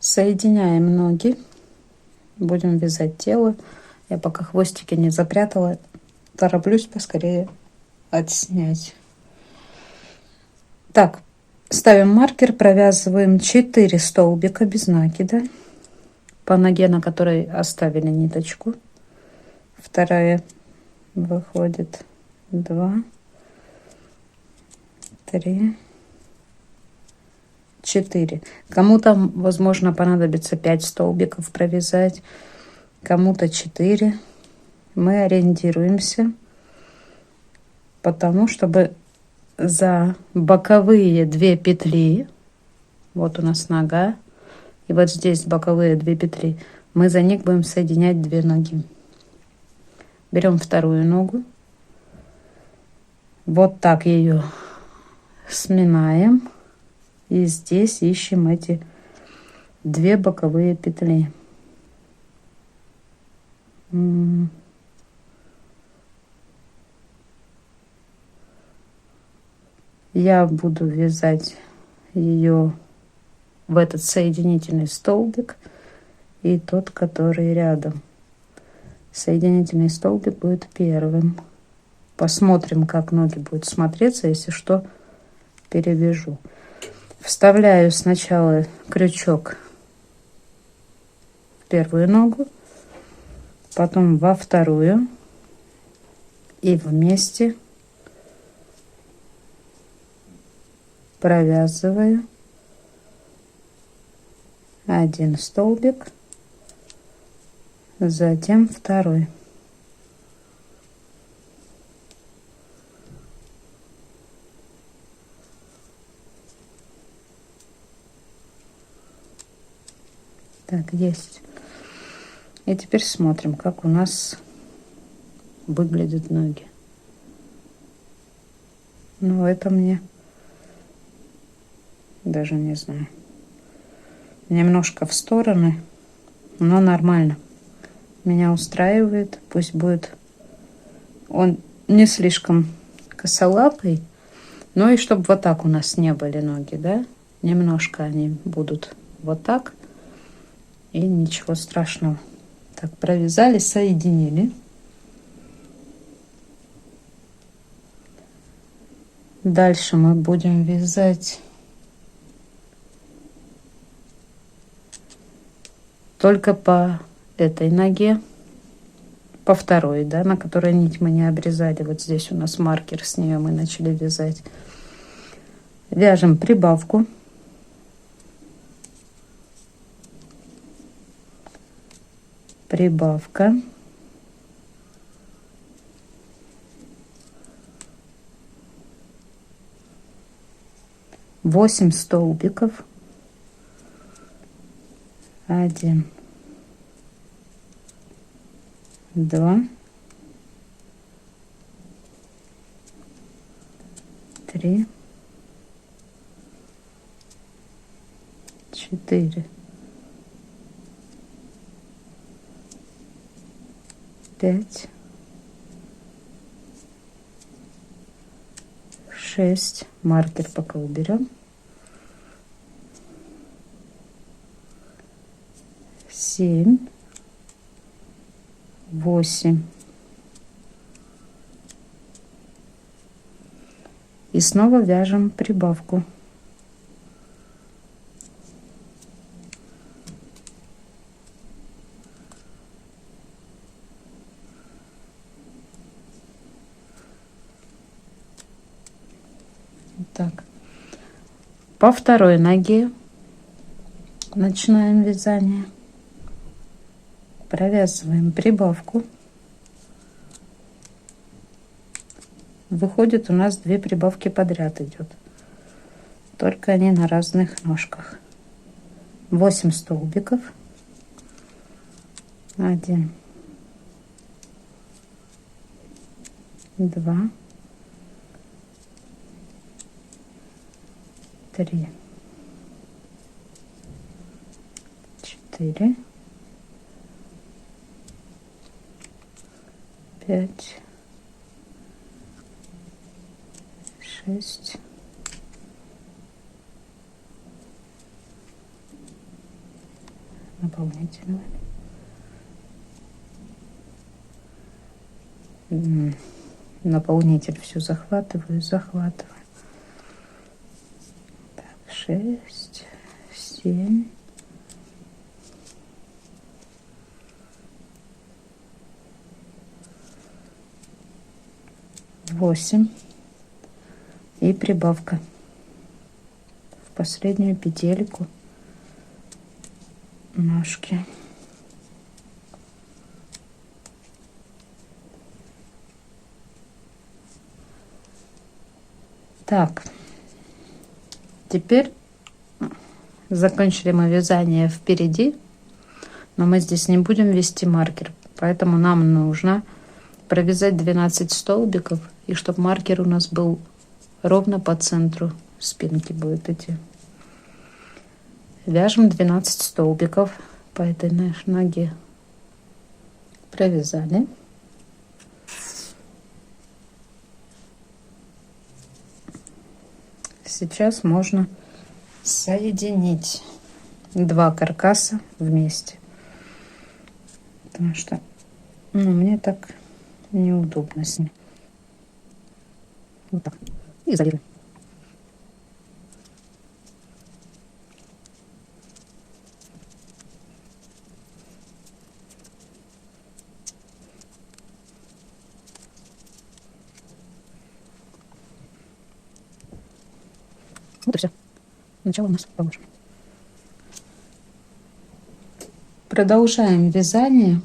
Соединяем ноги. Будем вязать тело. Я пока хвостики не запрятала, тороплюсь поскорее отснять. Так, ставим маркер, провязываем 4 столбика без накида по ноге, на которой оставили ниточку. Вторая выходит 2, 3, 4. Кому-то, возможно, понадобится 5 столбиков провязать, кому-то 4. Мы ориентируемся потому, чтобы за боковые 2 петли, вот у нас нога, и вот здесь боковые 2 петли, мы за них будем соединять 2 ноги. Берем вторую ногу, вот так ее сминаем. И здесь ищем эти 2 боковые петли. Я буду вязать ее в этот соединительный столбик и тот, который рядом. Соединительный столбик будет первым. Посмотрим, как ноги будут смотреться, если что, перевяжу. Вставляю сначала крючок в первую ногу, потом во вторую и вместе провязываю 1 столбик, затем второй. Так, есть. И теперь смотрим, как у нас выглядят ноги. Ну, это мне даже не знаю. Немножко в стороны, но нормально. Меня устраивает. Пусть будет он не слишком косолапый, но и чтобы вот так у нас не были ноги, да? Немножко они будут вот так. И ничего страшного. Так, провязали, соединили. Дальше мы будем вязать только по этой ноге, по второй, да, на которой нить мы не обрезали. Вот здесь у нас маркер, с нее мы начали вязать. Вяжем прибавку. Прибавка. Восемь столбиков. 1, 2, 3, 4, 5, 6. Маркер пока уберем. 7, 8. И снова вяжем прибавку. Так, по второй ноге начинаем вязание. Провязываем прибавку. Выходит, у нас 2 прибавки подряд идет, только они на разных ножках. 8 столбиков. 1, 2, 3, 4, 5, 6, наполнителем. Наполнитель все захватываю. Так, 6, 7. 8 и прибавка в последнюю петельку ножки. Так, теперь закончили мы вязание впереди, но мы здесь не будем вести маркер, поэтому нам нужно провязать 12 столбиков, и чтобы маркер у нас был ровно по центру спинки будет идти. Вяжем 12 столбиков по этой ноге. Провязали. Сейчас можно соединить два каркаса вместе, потому что мне так неудобно с ним. Вот так. И изолируем. Вот и все. Начало у нас положено. Продолжаем вязание.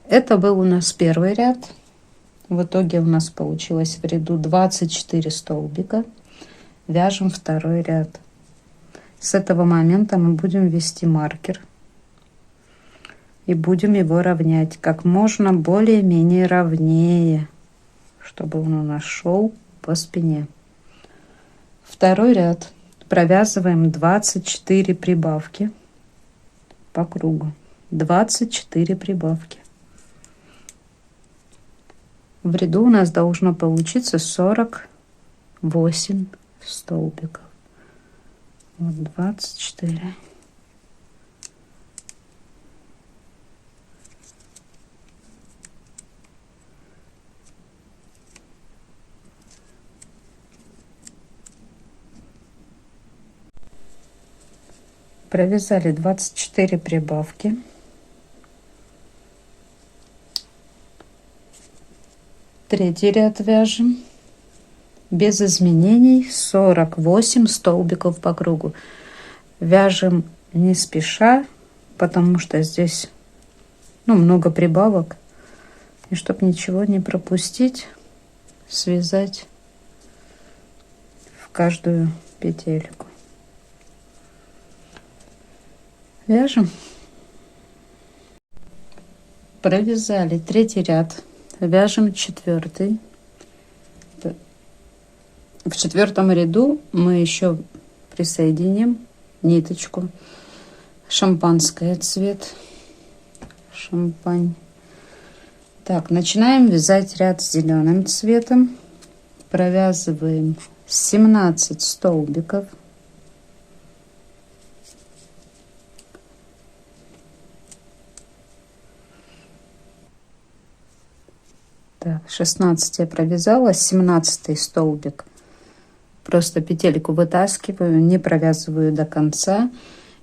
Это был у нас первый ряд. В итоге у нас получилось в ряду 24 столбика. Вяжем второй ряд. С этого момента мы будем ввести маркер. И будем его равнять как можно более-менее ровнее, чтобы он у нас шел по спине. Второй ряд. Провязываем 24 прибавки по кругу. 24 прибавки. В ряду у нас должно получиться 48 столбиков. Вот 24. Провязали 24 прибавки. Третий ряд вяжем без изменений 48 столбиков по кругу. Вяжем не спеша, потому что здесь много прибавок. И чтобы ничего не пропустить, связать в каждую петельку. Вяжем. Провязали третий ряд. Вяжем четвертый. В четвертом ряду мы еще присоединим ниточку шампанское цвет. Шампань. Так, начинаем вязать ряд с зеленым цветом. Провязываем 17 столбиков. Так, 16 я провязала, 17 столбик. Просто петельку вытаскиваю, не провязываю до конца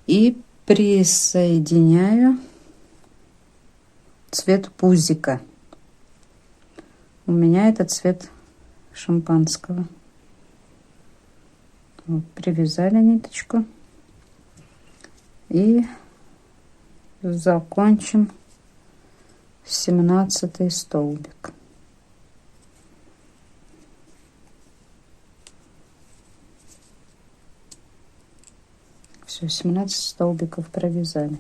и присоединяю цвет пузика. У меня это цвет шампанского. Вот, привязали ниточку и закончим 17 столбик. Все, 17 столбиков провязали.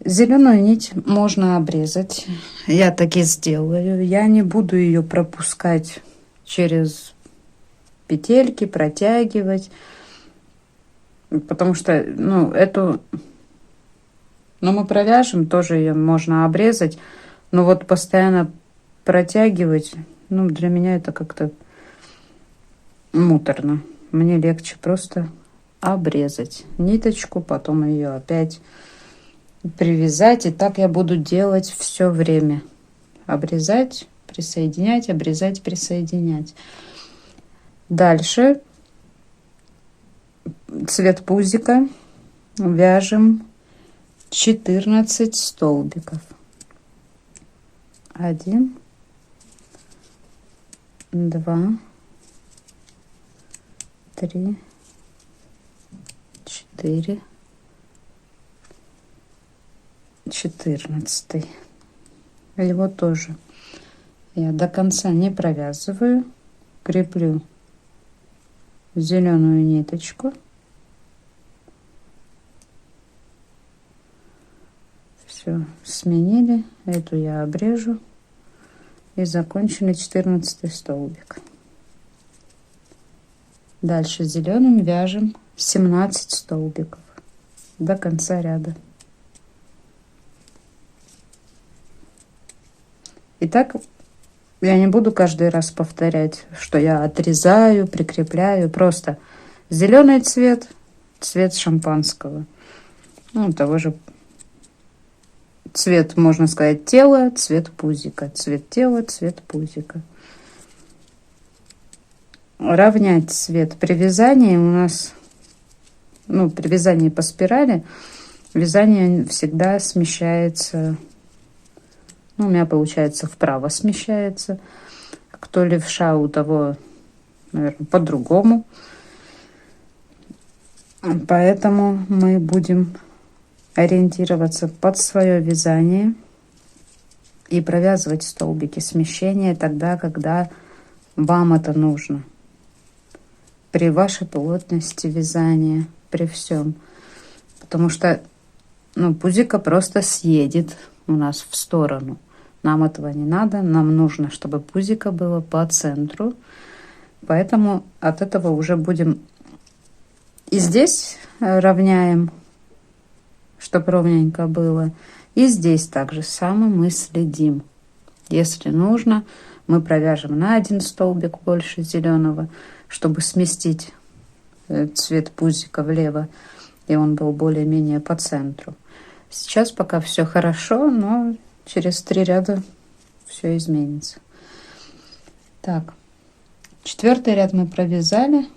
Зеленую нить можно обрезать. Я так и сделаю. Я не буду ее пропускать через петельки, протягивать. Потому что, эту... мы провяжем, тоже ее можно обрезать. Но вот постоянно протягивать, для меня это как-то муторно. Мне легче просто обрезать ниточку, потом ее опять привязать. И так я буду делать все время. Обрезать, присоединять, обрезать, присоединять. Дальше цвет пузика вяжем 14 столбиков. 1, 2, 3, 4, 14. Его тоже я до конца не провязываю, креплю зеленую ниточку. Все, сменили. Эту я обрежу. И закончили 14 столбик. Дальше зеленым вяжем 17 столбиков до конца ряда. Итак, я не буду каждый раз повторять, что я отрезаю, прикрепляю. Просто зеленый цвет, цвет шампанского. Ну, того же цвет, можно сказать, тела, цвет пузика. Цвет тела, цвет пузика. Равнять цвет при вязании у нас, ну, при вязании по спирали, вязание всегда смещается. Ну, у меня получается вправо смещается. Кто левша, у того, наверное, по-другому. Поэтому мы будем ориентироваться под свое вязание и провязывать столбики смещения тогда, когда вам это нужно. При вашей плотности вязания, при всем. Потому что, ну, пузико просто съедет у нас в сторону. Нам этого не надо, нам нужно, чтобы пузико было по центру. Поэтому от этого уже будем и здесь равняем, чтобы ровненько было. И здесь также самое мы следим. Если нужно, мы провяжем на один столбик больше зеленого, чтобы сместить цвет пузика влево, и он был более-менее по центру. Сейчас пока все хорошо, но через 3 ряда все изменится. Так, 4 ряд мы провязали.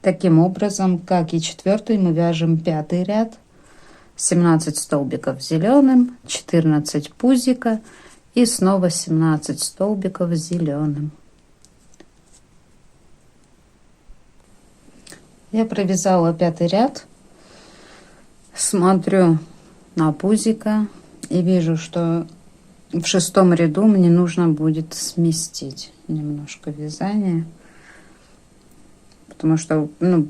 Таким образом, как и 4, мы вяжем 5 ряд. 17 столбиков зеленым, 14 пузика и снова 17 столбиков зеленым. Я провязала 5 ряд. Смотрю на пузико и вижу, что в 6 ряду мне нужно будет сместить немножко вязание, потому что, ну,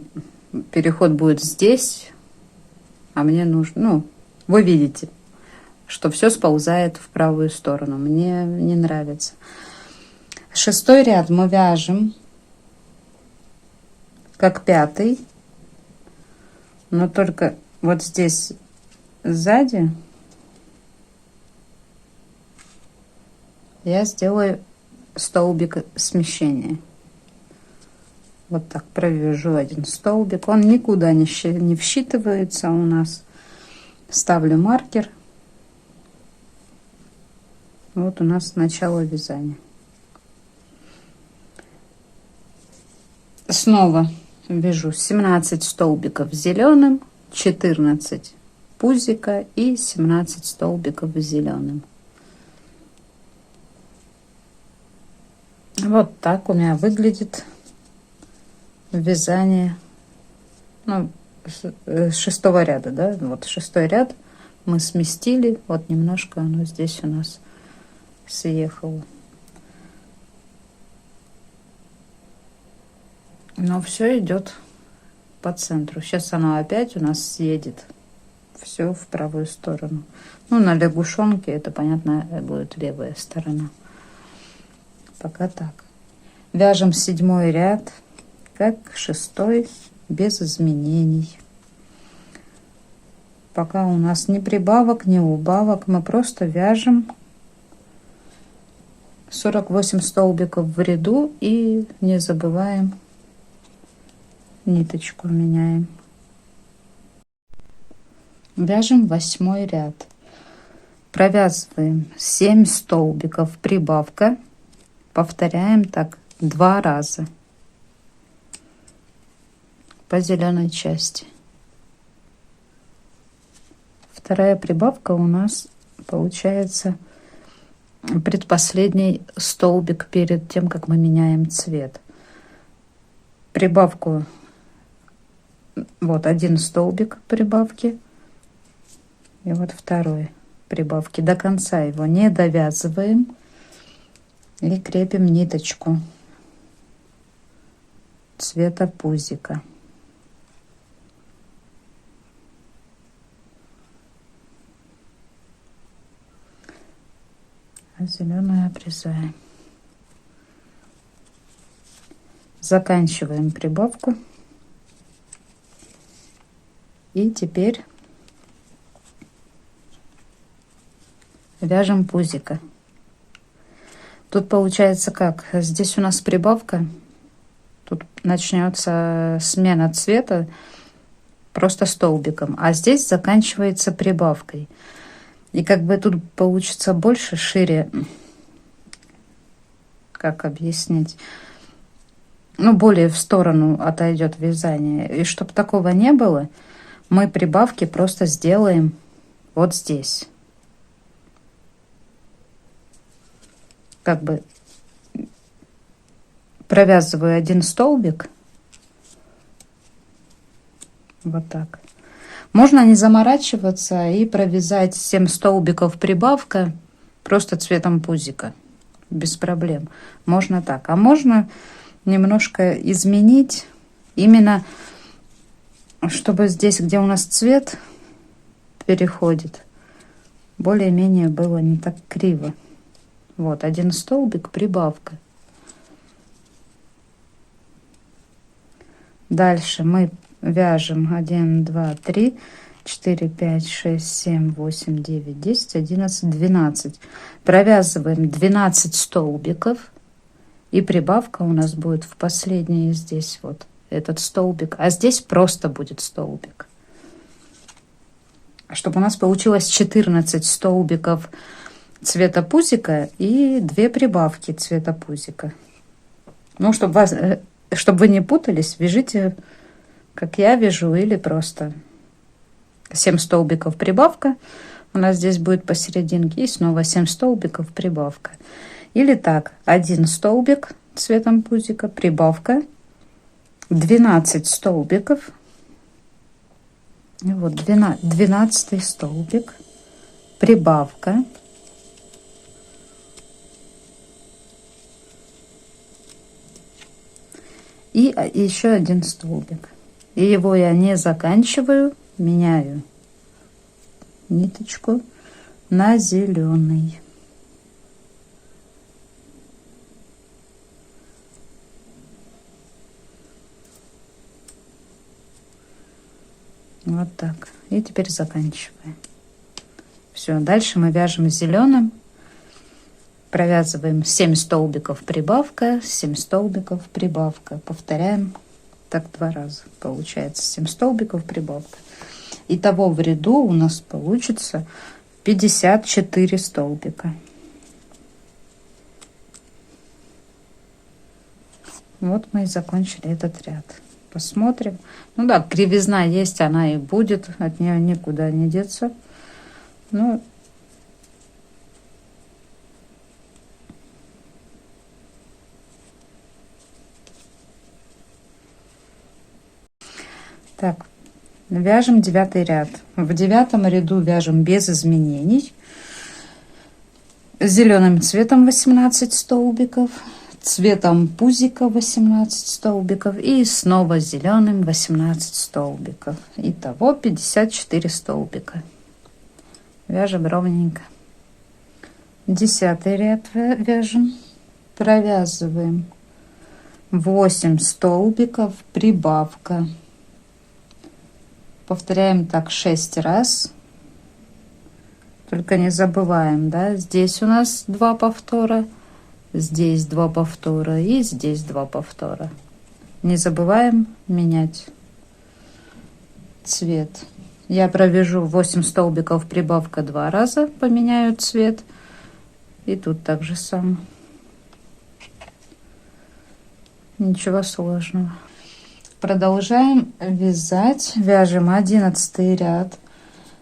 переход будет здесь, а мне нужно, ну, вы видите, что все сползает в правую сторону. Мне не нравится. 6 ряд мы вяжем как 5, но только вот здесь сзади я сделаю столбик смещения. Вот так провяжу один столбик. Он никуда не всчитывается у нас. Ставлю маркер. Вот у нас начало вязания. Снова вяжу 17 столбиков зеленым, 14 пузика и 17 столбиков зеленым. Вот так у меня выглядит вязание, ну, с 6 ряда, да, вот 6 ряд мы сместили, вот немножко оно здесь у нас съехало. Но все идет по центру. Сейчас оно опять у нас съедет все в правую сторону. Ну, на лягушонке это, понятно, будет левая сторона. Пока так. Вяжем 7 ряд, как 6, без изменений. Пока у нас ни прибавок, ни убавок, мы просто вяжем 48 столбиков в ряду и не забываем ниточку меняем. Вяжем 8 ряд. Провязываем 7 столбиков прибавка. Повторяем так 2 раза по зеленой части. Вторая прибавка у нас получается предпоследний столбик перед тем, как мы меняем цвет. Прибавку, вот один столбик прибавки, и вот второй прибавки. До конца его не довязываем и крепим ниточку цвета пузика. А зеленую обрезаем. Заканчиваем прибавку. И теперь вяжем пузика. Тут получается как? Здесь у нас прибавка. Тут начнется смена цвета просто столбиком. А здесь заканчивается прибавкой. И как бы тут получится больше, шире. Как объяснить? Ну, более в сторону отойдет вязание. И чтобы такого не было, мы прибавки просто сделаем вот здесь. Как бы провязываю один столбик. Вот так. Можно не заморачиваться и провязать 7 столбиков прибавка просто цветом пузика. Без проблем. Можно так. А можно немножко изменить, именно чтобы здесь, где у нас цвет переходит, более-менее было не так криво. Вот один столбик прибавка. Дальше мы вяжем 1, 2, 3, 4, 5, 6, 7, 8, 9, 10, 11, 12. Провязываем 12 столбиков. И прибавка у нас будет в последний здесь вот этот столбик. А здесь просто будет столбик. Чтобы у нас получилось 14 столбиков цвета пузика и 2 прибавки цвета пузика. Ну, чтобы вы не путались, вяжите, как я вяжу, или просто 7 столбиков прибавка. У нас здесь будет посерединке. И снова 7 столбиков прибавка. Или так, 1 столбик цветом пузика, прибавка, 12 столбиков, и вот 12 столбик, прибавка, и еще 1 столбик. И его я не заканчиваю, меняю ниточку на зеленый. Вот так. И теперь заканчиваем. Все, дальше мы вяжем зеленым. Провязываем 7 столбиков прибавка, 7 столбиков прибавка. Повторяем так 2 раза. Получается 7 столбиков прибавка. Итого в ряду у нас получится 54 столбика. Вот мы и закончили этот ряд. Посмотрим. Ну да, кривизна есть, она и будет, от нее никуда не деться. Ну, так, вяжем 9 ряд. В 9 ряду вяжем без изменений. Зеленым цветом 18 столбиков. Цветом пузика 18 столбиков и снова зеленым 18 столбиков. Итого 54 столбика. Вяжем ровненько. 10 ряд вяжем. Провязываем 8 столбиков прибавка. Повторяем так 6 раз. Только не забываем, да, здесь у нас 2 повтора. Здесь 2 повтора и здесь 2 повтора. Не забываем менять цвет. Я провяжу 8 столбиков, прибавка 2 раза, поменяю цвет. И тут так же самое. Ничего сложного. Продолжаем вязать. Вяжем 11 ряд.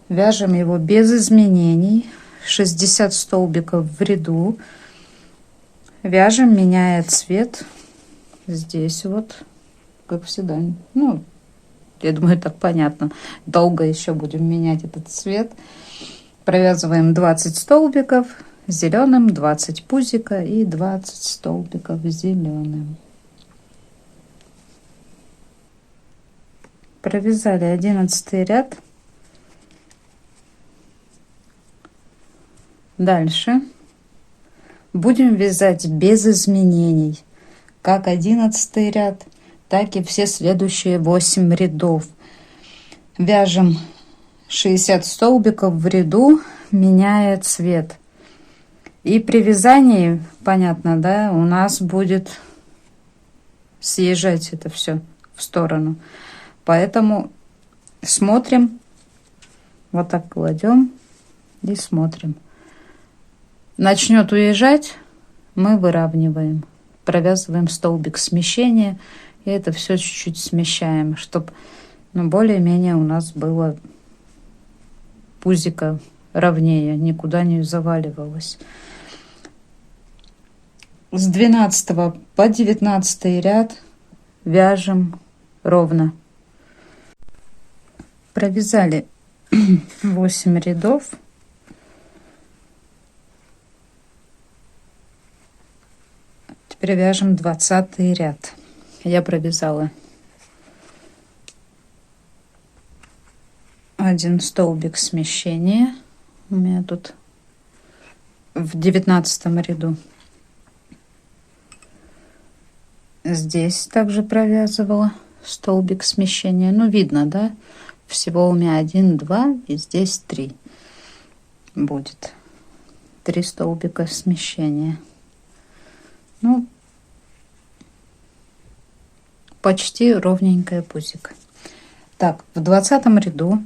Вяжем его без изменений. 60 столбиков в ряду. Вяжем, меняя цвет. Здесь вот, как всегда. Ну, я думаю, так понятно. Долго еще будем менять этот цвет. Провязываем 20 столбиков зеленым, 20 пузика и 20 столбиков зеленым. Провязали 11 ряд. Дальше будем вязать без изменений, как 11 ряд, так и все следующие 8 рядов. Вяжем 60 столбиков в ряду, меняя цвет. И при вязании, понятно, да, у нас будет съезжать это все в сторону. Поэтому смотрим, вот так кладем и смотрим. Начнет уезжать, мы выравниваем, провязываем столбик смещения, и это все чуть-чуть смещаем, чтобы, ну, более-менее у нас было пузико ровнее, никуда не заваливалось. С 12 по 19 ряд вяжем ровно. Провязали 8 рядов. Теперь вяжем 20 ряд. Я провязала 1 столбик смещения. У меня тут в 19 ряду. Здесь также провязывала столбик смещения. Ну, видно, да? Всего у меня 1, 2 и здесь 3 будет. 3 столбика смещения. Ну, почти ровненькое пузико. Так, в 20 ряду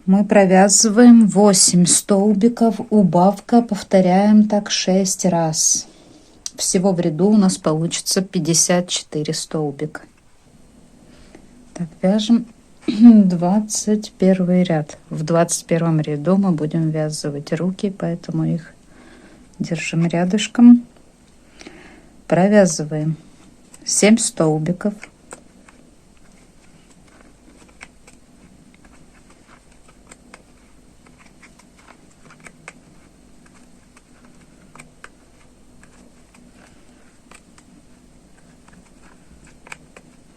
мы провязываем 8 столбиков, убавка, повторяем так 6 раз. Всего в ряду у нас получится 54 столбика. Так, вяжем 21 ряд. В 21 ряду мы будем вязывать руки, поэтому их держим рядышком. Провязываем 7 столбиков.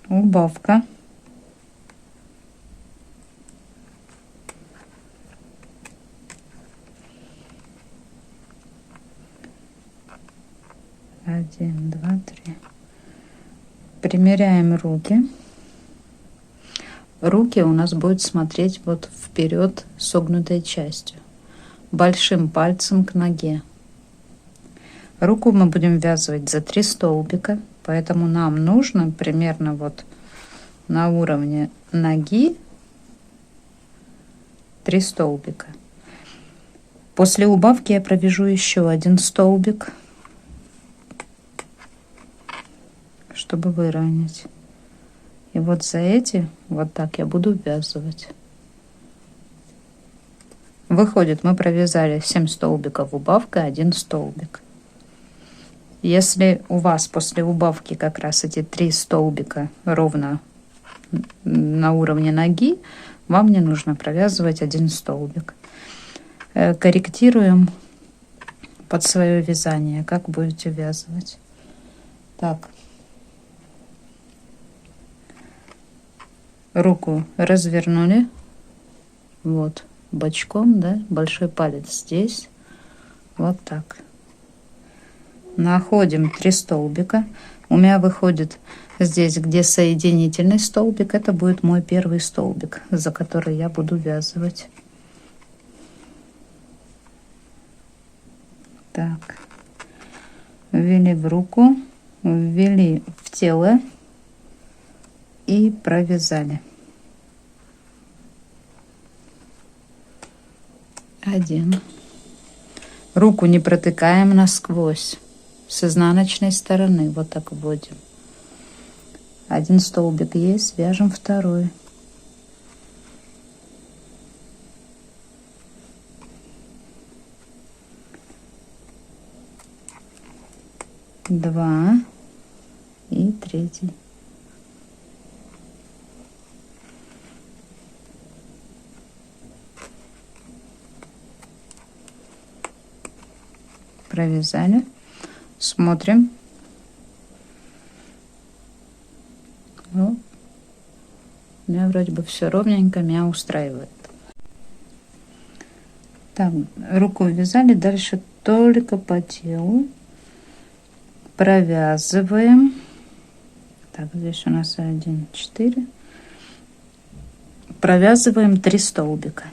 Убавка. Один, два, три. Примеряем руки. Руки у нас будут смотреть вот вперед согнутой частью, большим пальцем к ноге. Руку мы будем вязывать за 3 столбика, поэтому нам нужно примерно вот на уровне ноги 3 столбика. После убавки я провяжу еще 1 столбик, чтобы выровнять. И вот за эти вот так я буду ввязывать. Выходит, мы провязали 7 столбиков убавкой, 1 столбик. Если у вас после убавки как раз эти 3 столбика ровно на уровне ноги, вам не нужно провязывать 1 столбик. Корректируем под свое вязание, как будете вязывать. Так. Руку развернули. Вот. Бочком, да, большой палец здесь. Вот так. Находим 3 столбика. У меня выходит здесь, где соединительный столбик, это будет мой первый столбик, за который я буду вязывать. Так, ввели в руку, ввели в тело и провязали. 1. Руку не протыкаем насквозь, с изнаночной стороны вот так вводим. 1 столбик есть, вяжем 2. 2 и 3. Провязали, смотрим. Ну, у меня вроде бы все ровненько, меня устраивает. Так, руку вязали, дальше только по телу провязываем. Так, здесь у нас 1, 4. Провязываем 3 столбика.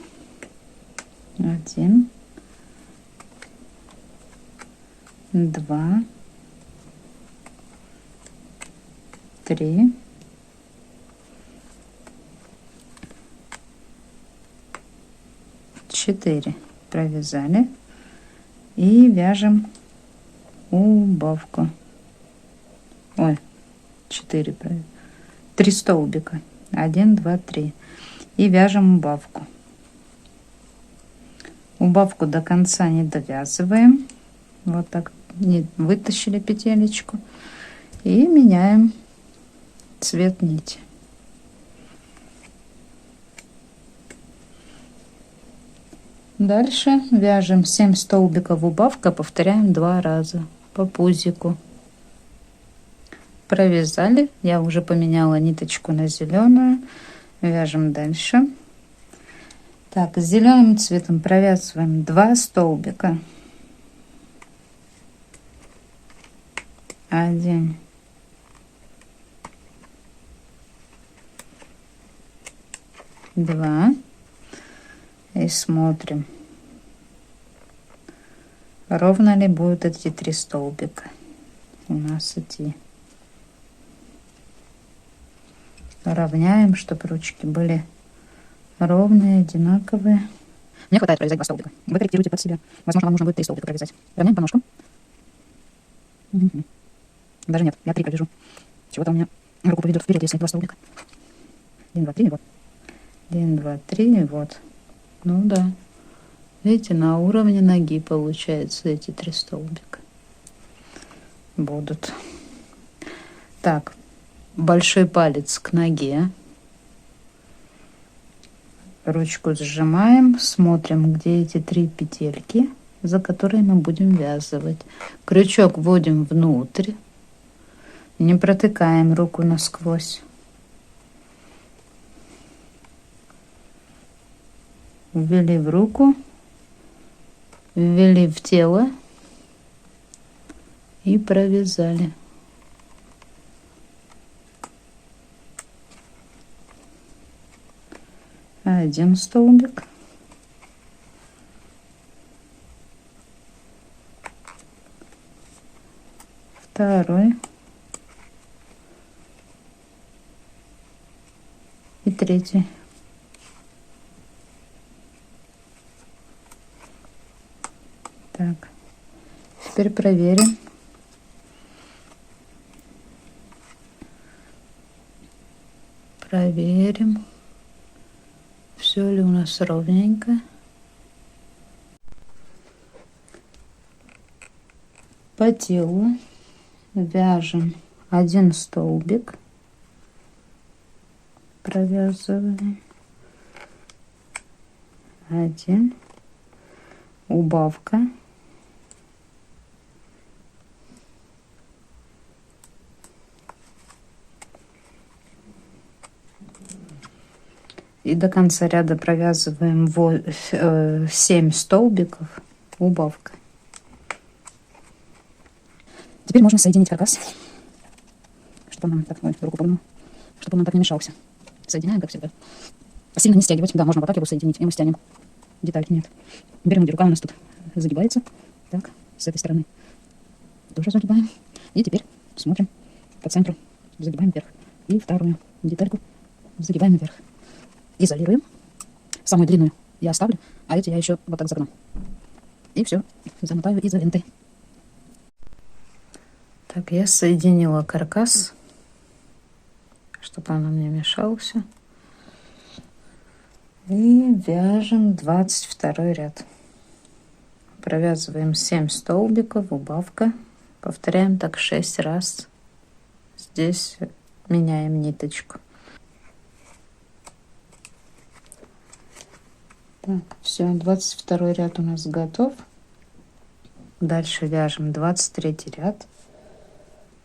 1, 2, 3, 4. Провязали и вяжем убавку. Ой, 4, 3 столбика. 1, 2, 3. И вяжем убавку. Убавку до конца не довязываем. Вот так не вытащили петелечку. И меняем цвет нити. Дальше вяжем 7 столбиков убавка, повторяем 2 раза по пузику. Провязали, я уже поменяла ниточку на зеленую. Вяжем дальше. Так, с зеленым цветом провязываем 2 столбика. 1, 2. И смотрим, ровно ли будут эти 3 столбика у нас идти. Равняем, чтобы ручки были ровные, одинаковые. Мне хватает провязать 2 столбика. Вы корректируйте под себя. Возможно, вам нужно будет 3 столбика провязать. Равняем по ножкам. Угу. Даже нет, я 3 провяжу. Чего-то у меня руку поведет вперед, если 2 столбика. 1, 2, 3, и вот. 1, 2, 3, и вот. Ну да. Видите, на уровне ноги получается эти 3 столбика будут. Так, большой палец к ноге. Ручку сжимаем, смотрим, где эти 3 петельки, за которые мы будем вязывать. Крючок вводим внутрь. Не протыкаем руку насквозь. Ввели в руку, ввели в тело и провязали. Один столбик. Второй. И 3. Так, теперь проверим. Проверим, все ли у нас ровненько. По телу вяжем 1 столбик, провязываем 1, убавка. И до конца ряда провязываем 7 столбиков, убавка. Теперь можно соединить каркас, чтобы он нам так, руку погнул, чтобы он нам так не мешался. Соединяем, как всегда. Сильно не стягивать. Да, можно вот так его соединить, и мы стянем. Детальки нет. Берем, где рука у нас тут загибается. Так, с этой стороны тоже загибаем. И теперь смотрим по центру, загибаем вверх. И вторую детальку загибаем вверх. Изолируем. Самую длинную я оставлю, а эти я еще вот так загну. И все, замотаю изолентой. Так, я соединила каркас, чтобы он не мешался. И вяжем 22 ряд. Провязываем 7 столбиков, убавка. Повторяем так 6 раз. Здесь меняем ниточку. Так, все, 22 ряд у нас готов. Дальше вяжем 23 ряд.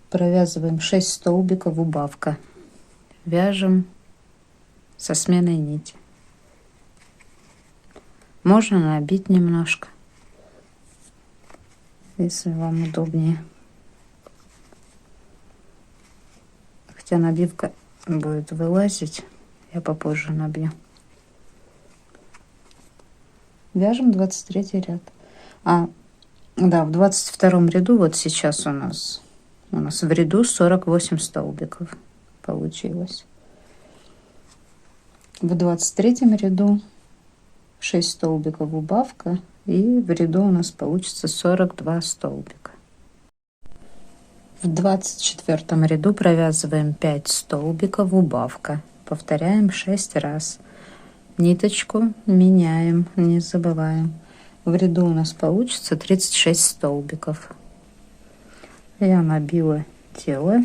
Провязываем 6 столбиков, убавка. Вяжем со сменой нити. Можно набить немножко, если вам удобнее. Хотя набивка будет вылазить, я попозже набью. Вяжем 23 ряд. Да, в 22 ряду вот сейчас у нас в ряду 48 столбиков получилось. В 23 ряду 6 столбиков убавка, и в ряду у нас получится 42 столбика. В 24 ряду провязываем 5 столбиков убавка. Повторяем 6 раз. Ниточку меняем, не забываем. В ряду у нас получится 36 столбиков. Я набила тело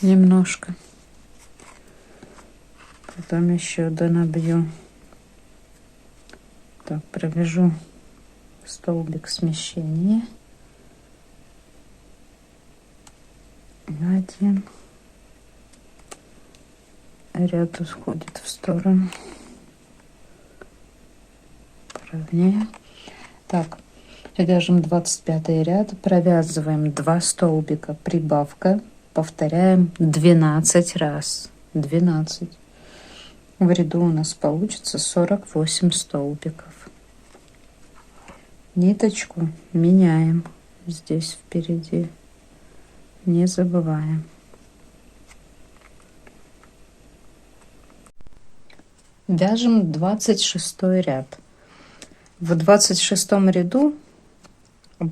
немножко. Потом еще донабью. Так, провяжу столбик смещения. Один. Ряд уходит в сторону. Поровнее. Так, вяжем 25 ряд, провязываем 2 столбика, прибавка, повторяем 12 раз. 12. В ряду у нас получится 48 столбиков. Ниточку меняем здесь впереди, не забываем. Вяжем 26 ряд. В 26 ряду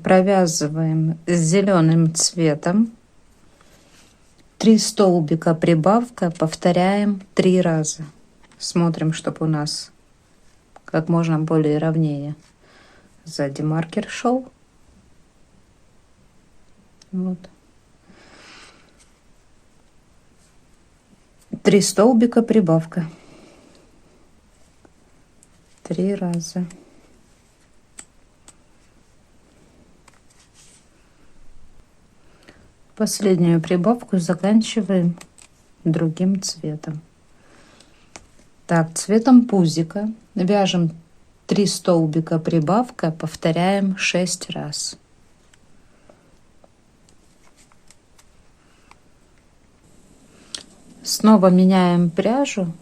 провязываем с зеленым цветом 3 столбика, прибавка, повторяем 3 раза. Смотрим, чтобы у нас как можно более ровнее сзади маркер шел. Вот. 3 столбика, прибавка. 3 раза. Последнюю прибавку заканчиваем другим цветом. Так, цветом пузика вяжем 3 столбика, прибавка, повторяем 6 раз. Снова меняем пряжу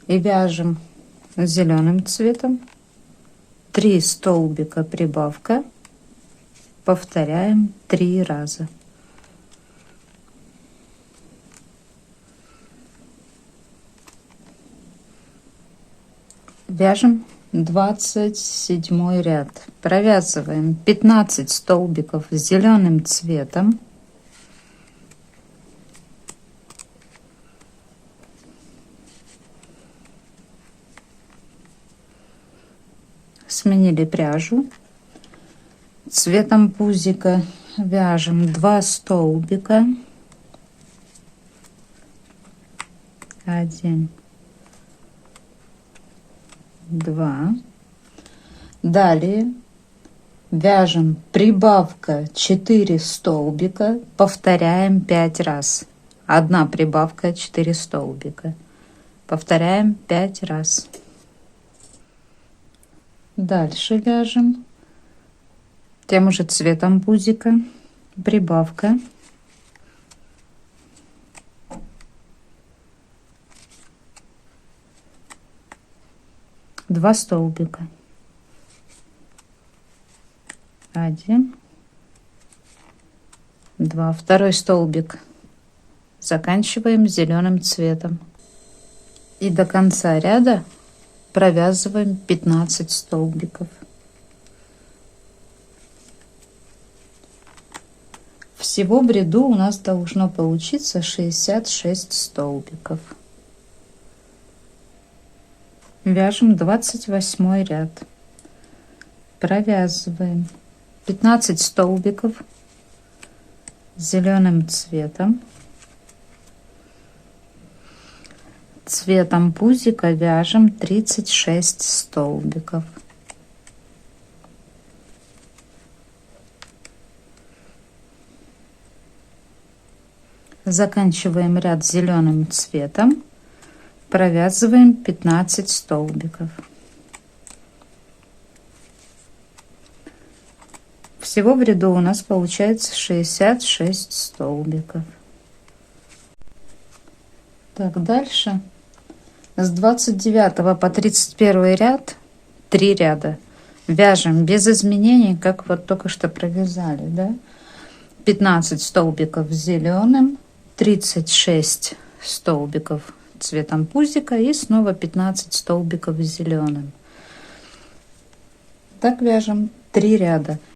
и вяжем зеленым цветом 3 столбика, прибавка, повторяем 3 раза. Вяжем 27 ряд. Провязываем 15 столбиков с зеленым цветом. Сменили пряжу. Цветом пузика вяжем 2 столбика. 1, 2. Далее вяжем прибавка 4 столбика, повторяем 5 раз. 1 прибавка, 4 столбика. Повторяем 5 раз. Дальше вяжем тем же цветом пузика, прибавка. Два столбика. 1, 2. Второй столбик заканчиваем зеленым цветом. И до конца ряда провязываем 15 столбиков. Всего в ряду у нас должно получиться 66 столбиков. Вяжем 28 ряд. Провязываем 15 столбиков зеленым цветом. Цветом пузика вяжем 36 столбиков. Заканчиваем ряд зеленым цветом, провязываем 15 столбиков. Всего в ряду у нас получается 66 столбиков. Так, дальше с 29 по 31 ряд 3 ряда вяжем без изменений, как вот только что провязали, да? 15 столбиков зеленым, 36 столбиков цветом пузика и снова 15 столбиков зеленым. Так вяжем 3 ряда.